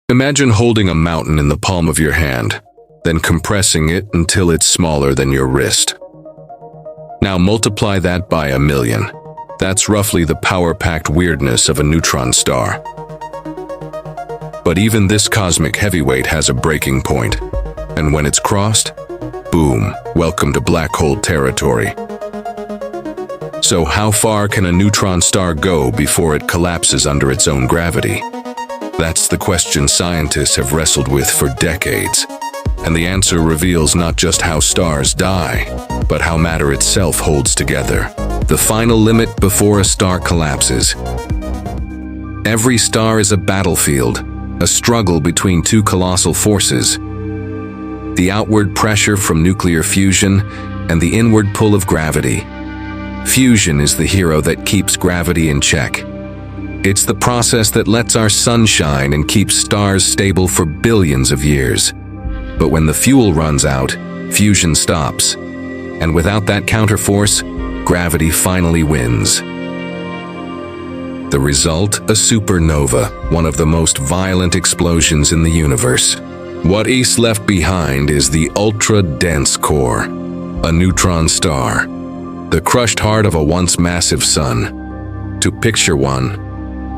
Imagine holding a mountain in the palm of your hand, then compressing it until it's smaller than your wrist. Now multiply that by 1,000,000. That's roughly the power-packed weirdness of a neutron star. But even this cosmic heavyweight has a breaking point, and when it's crossed, boom, welcome to black hole territory. So how far can a neutron star go before it collapses under its own gravity? That's the question scientists have wrestled with for decades, and the answer reveals not just how stars die, but how matter itself holds together. The final limit before a star collapses. Every star is a battlefield, a struggle between two colossal forces: the outward pressure from nuclear fusion and the inward pull of gravity. Fusion is the hero that keeps gravity in check. It's the process that lets our sun shine and keeps stars stable for billions of years. But when the fuel runs out, fusion stops. And without that counterforce, gravity finally wins. The result, a supernova, one of the most violent explosions in the universe. What is left behind is the ultra-dense core, a neutron star, the crushed heart of a once massive sun. To picture one,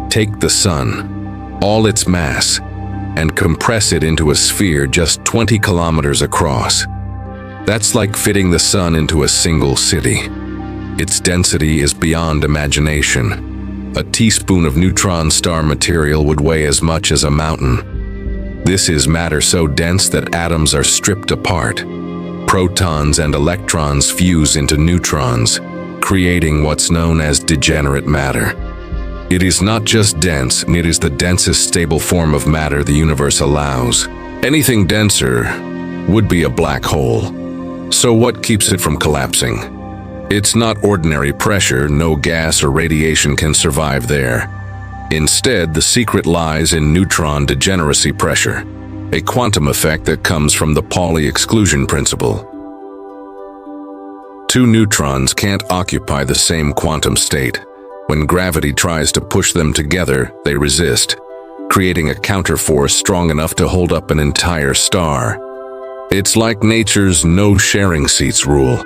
take the sun, all its mass, and compress it into a sphere just 20 kilometers across. That's like fitting the sun into a single city. Its density is beyond imagination. A teaspoon of neutron star material would weigh as much as a mountain. This is matter so dense that atoms are stripped apart. Protons and electrons fuse into neutrons, creating what's known as degenerate matter. It is not just dense, it is the densest stable form of matter the universe allows. Anything denser would be a black hole. So what keeps it from collapsing? It's not ordinary pressure, no gas or radiation can survive there. Instead, the secret lies in neutron degeneracy pressure, a quantum effect that comes from the Pauli exclusion principle. Two neutrons can't occupy the same quantum state. When gravity tries to push them together, they resist, creating a counterforce strong enough to hold up an entire star. It's like nature's no sharing seats rule,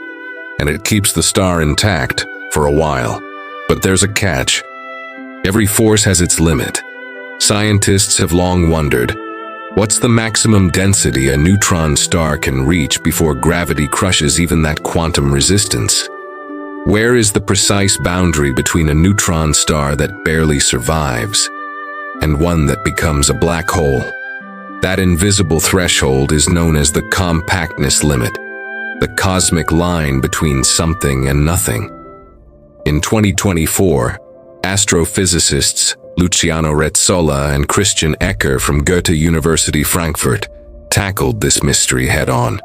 and it keeps the star intact for a while. But there's a catch. Every force has its limit. Scientists have long wondered, what's the maximum density a neutron star can reach before gravity crushes even that quantum resistance? Where is the precise boundary between a neutron star that barely survives and one that becomes a black hole? That invisible threshold is known as the compactness limit, the cosmic line between something and nothing. In 2024, astrophysicists Luciano Rezzolla and Christian Ecker from Goethe University Frankfurt tackled this mystery head-on.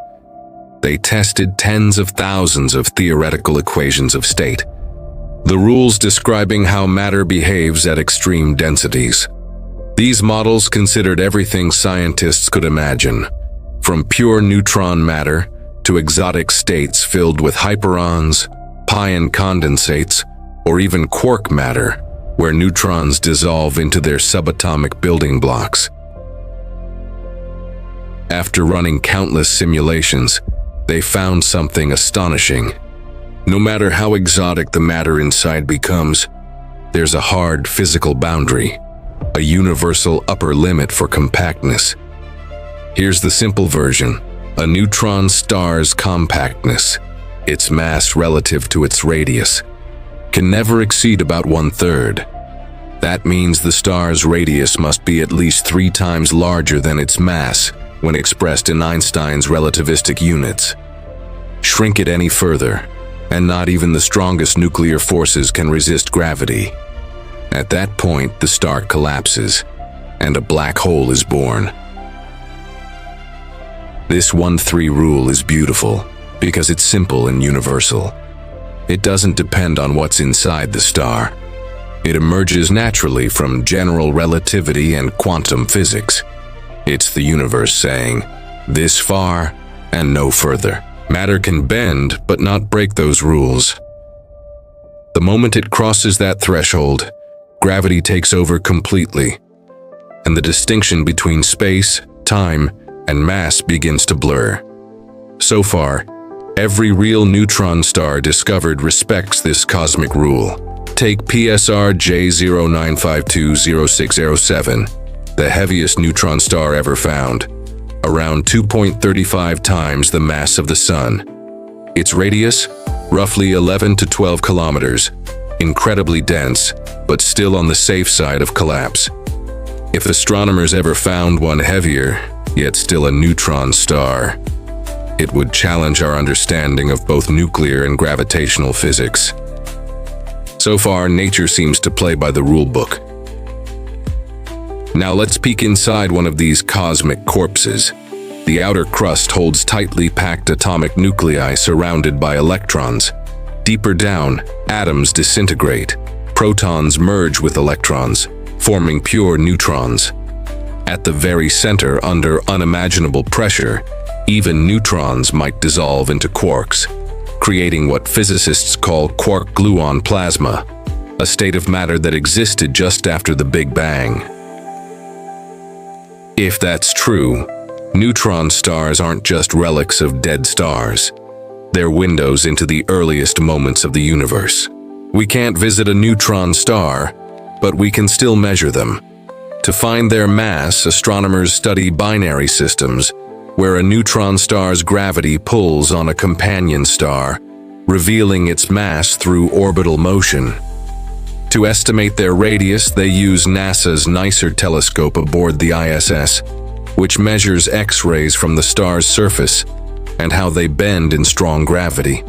They tested tens of thousands of theoretical equations of state, the rules describing how matter behaves at extreme densities. These models considered everything scientists could imagine, from pure neutron matter to exotic states filled with hyperons, pion condensates, or even quark matter, where neutrons dissolve into their subatomic building blocks. After running countless simulations, they found something astonishing. No matter how exotic the matter inside becomes, there's a hard physical boundary, a universal upper limit for compactness. Here's the simple version: a neutron star's compactness, its mass relative to its radius, can never exceed about 1/3. That means the star's radius must be at least 3 times larger than its mass when expressed in Einstein's relativistic units. Shrink it any further, and not even the strongest nuclear forces can resist gravity. At that point, the star collapses, and a black hole is born. This 1-3 rule is beautiful because it's simple and universal. It doesn't depend on what's inside the star. It emerges naturally from general relativity and quantum physics. It's the universe saying, this far and no further. Matter can bend, but not break those rules. The moment it crosses that threshold, gravity takes over completely. and the distinction between space, time, and mass begins to blur. So far, every real neutron star discovered respects this cosmic rule. Take PSR J09520607, the heaviest neutron star ever found, around 2.35 times the mass of the Sun. Its radius, roughly 11 to 12 kilometers, incredibly dense, but still on the safe side of collapse. If astronomers ever found one heavier, yet still a neutron star, it would challenge our understanding of both nuclear and gravitational physics. So far, nature seems to play by the rule book. Now let's peek inside one of these cosmic corpses. The outer crust holds tightly packed atomic nuclei surrounded by electrons. Deeper down, atoms disintegrate. Protons merge with electrons, forming pure neutrons. At the very center, under unimaginable pressure, even neutrons might dissolve into quarks, creating what physicists call quark-gluon plasma, a state of matter that existed just after the Big Bang. If that's true, neutron stars aren't just relics of dead stars. They're windows into the earliest moments of the universe. We can't visit a neutron star, but we can still measure them. To find their mass, astronomers study binary systems, where a neutron star's gravity pulls on a companion star, revealing its mass through orbital motion. To estimate their radius, they use NASA's NICER telescope aboard the ISS, which measures X-rays from the star's surface and how they bend in strong gravity.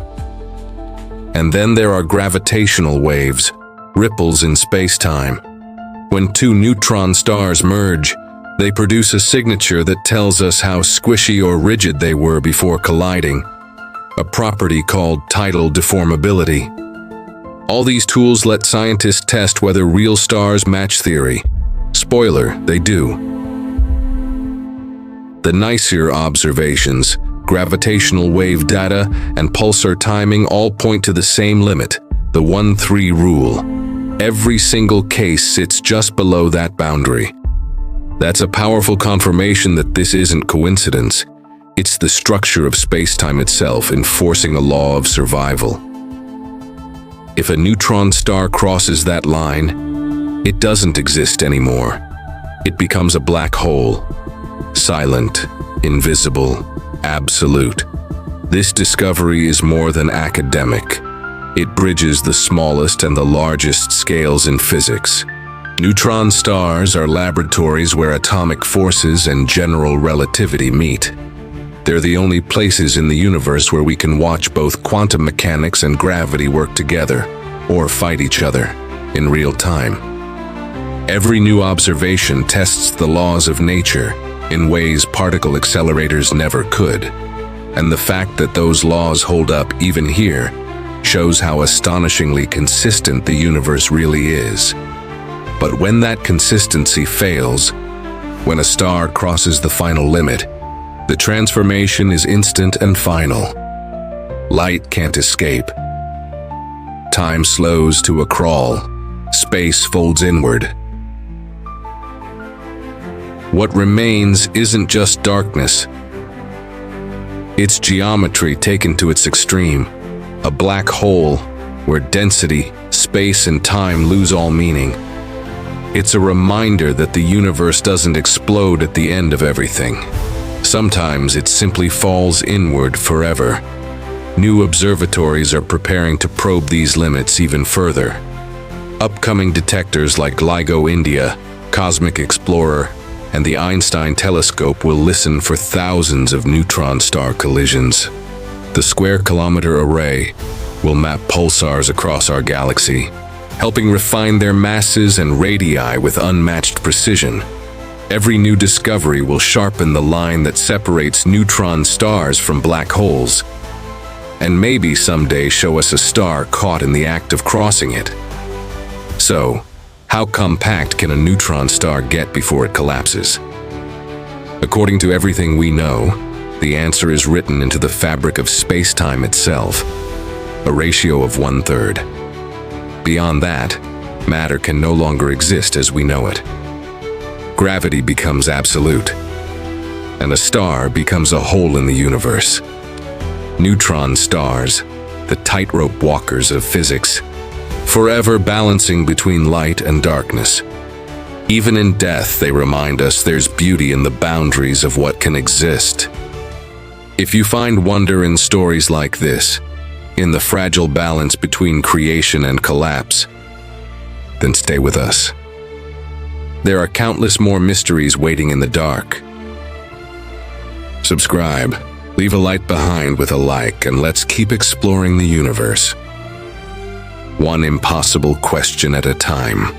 And then there are gravitational waves, ripples in space-time. When two neutron stars merge, they produce a signature that tells us how squishy or rigid they were before colliding, a property called tidal deformability. All these tools let scientists test whether real stars match theory. Spoiler, they do. The NICER observations, gravitational wave data, and pulsar timing all point to the same limit, the 1-3 rule. Every single case sits just below that boundary. That's a powerful confirmation that this isn't coincidence. It's the structure of space-time itself enforcing a law of survival. If a neutron star crosses that line, it doesn't exist anymore. It becomes a black hole. Silent, invisible, absolute. This discovery is more than academic. It bridges the smallest and the largest scales in physics. Neutron stars are laboratories where atomic forces and general relativity meet. They're the only places in the universe where we can watch both quantum mechanics and gravity work together, or fight each other, in real time. Every new observation tests the laws of nature in ways particle accelerators never could. And the fact that those laws hold up even here shows how astonishingly consistent the universe really is. But when that consistency fails, when a star crosses the final limit, the transformation is instant and final. Light can't escape. Time slows to a crawl. Space folds inward. What remains isn't just darkness. It's geometry taken to its extreme. A black hole where density, space, and time lose all meaning. It's a reminder that the universe doesn't explode at the end of everything. Sometimes it simply falls inward forever. New observatories are preparing to probe these limits even further. Upcoming detectors like LIGO India, Cosmic Explorer, and the Einstein telescope will listen for thousands of neutron star collisions. The square-kilometer array will map pulsars across our galaxy, helping refine their masses and radii with unmatched precision. Every new discovery will sharpen the line that separates neutron stars from black holes, and maybe someday show us a star caught in the act of crossing it. So, how compact can a neutron star get before it collapses? According to everything we know, the answer is written into the fabric of space-time itself, a ratio of 1/3. Beyond that, matter can no longer exist as we know it. gravity becomes absolute, and a star becomes a hole in the universe. Neutron stars, the tightrope walkers of physics, forever balancing between light and darkness. Even in death, they remind us there's beauty in the boundaries of what can exist. If you find wonder in stories like this, in the fragile balance between creation and collapse, then stay with us. There are countless more mysteries waiting in the dark. Subscribe, leave a light behind with a like, and let's keep exploring the universe, one impossible question at a time.